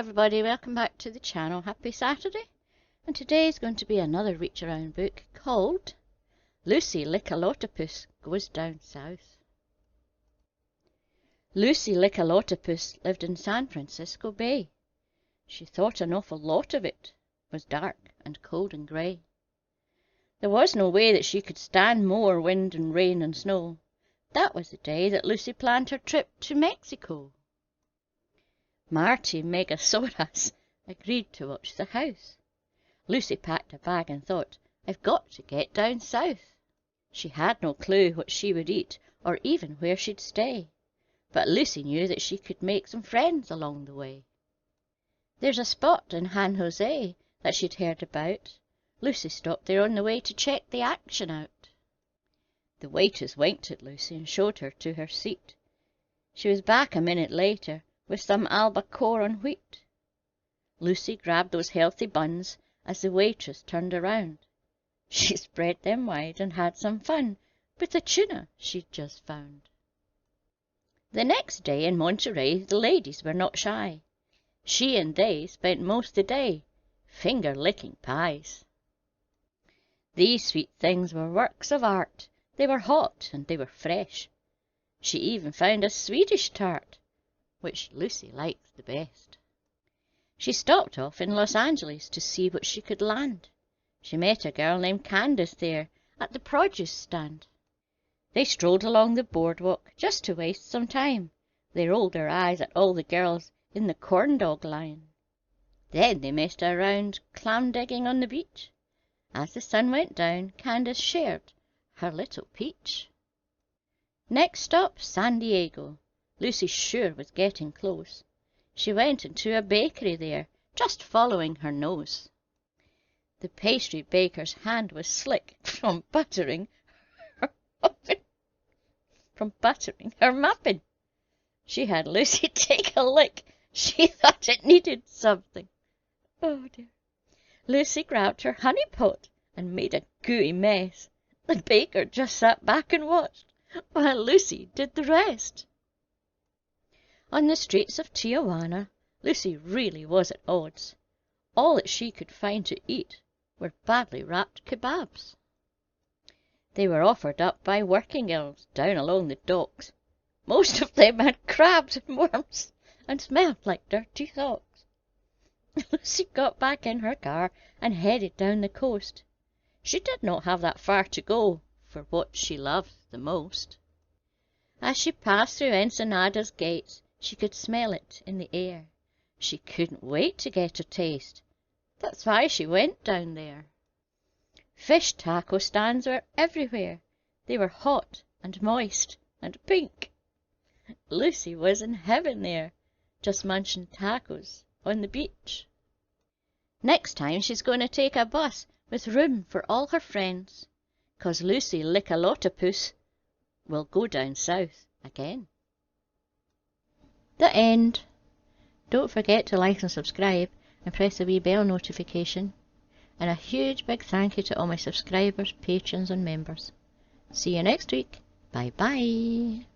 everybody, welcome back to the channel. Happy Saturday. And today is going to be another reach around book called Lucy Lickalotapus Goes Down South. Lucy Lickalotapus lived in San Francisco Bay. She thought an awful lot of it. It was dark and cold and grey. There was no way that she could stand more wind and rain and snow. That was the day that Lucy planned her trip to Mexico. Marty Megasaurus agreed to watch the house. Lucy packed a bag and thought, I've got to get down south. She had no clue what she would eat or even where she'd stay, but Lucy knew that she could make some friends along the way. There's a spot in San Jose that she'd heard about. Lucy stopped there on the way to check the action out. The waitress winked at Lucy and showed her to her seat. She was back a minute later with some albacore on wheat. Lucy grabbed those healthy buns as the waitress turned around. She spread them wide and had some fun with the tuna she'd just found. The next day in Monterey the ladies were not shy. She and they spent most of the day finger-licking pies. These sweet things were works of art. They were hot and they were fresh. She even found a Swedish tart, which Lucy liked the best. She stopped off in Los Angeles to see what she could land. She met a girl named Candace there at the produce stand. They strolled along the boardwalk just to waste some time. They rolled their eyes at all the girls in the corn dog line. Then they messed around clam digging on the beach. As the sun went down, Candace shared her little peach. Next stop, San Diego. Lucy sure was getting close. She went into a bakery there, just following her nose. The pastry baker's hand was slick from buttering her muffin. She had Lucy take a lick. She thought it needed something. Oh dear. Lucy grabbed her honey pot and made a gooey mess. The baker just sat back and watched while Lucy did the rest. On the streets of Tijuana, Lucy really was at odds. All that she could find to eat were badly wrapped kebabs. They were offered up by working girls down along the docks. Most of them had crabs and worms and smelled like dirty socks. Lucy got back in her car and headed down the coast. She did not have that far to go for what she loved the most. As she passed through Ensenada's gates, she could smell it in the air. She couldn't wait to get a taste. That's why she went down there. Fish taco stands were everywhere. They were hot and moist and pink. Lucy was in heaven there, just munching tacos on the beach. Next time she's going to take a bus with room for all her friends, 'cause Lucy Lickalotapus will go down south again. The end. Don't forget to like and subscribe and press the wee bell notification. And a huge big thank you to all my subscribers, patrons and members. See you next week. Bye bye.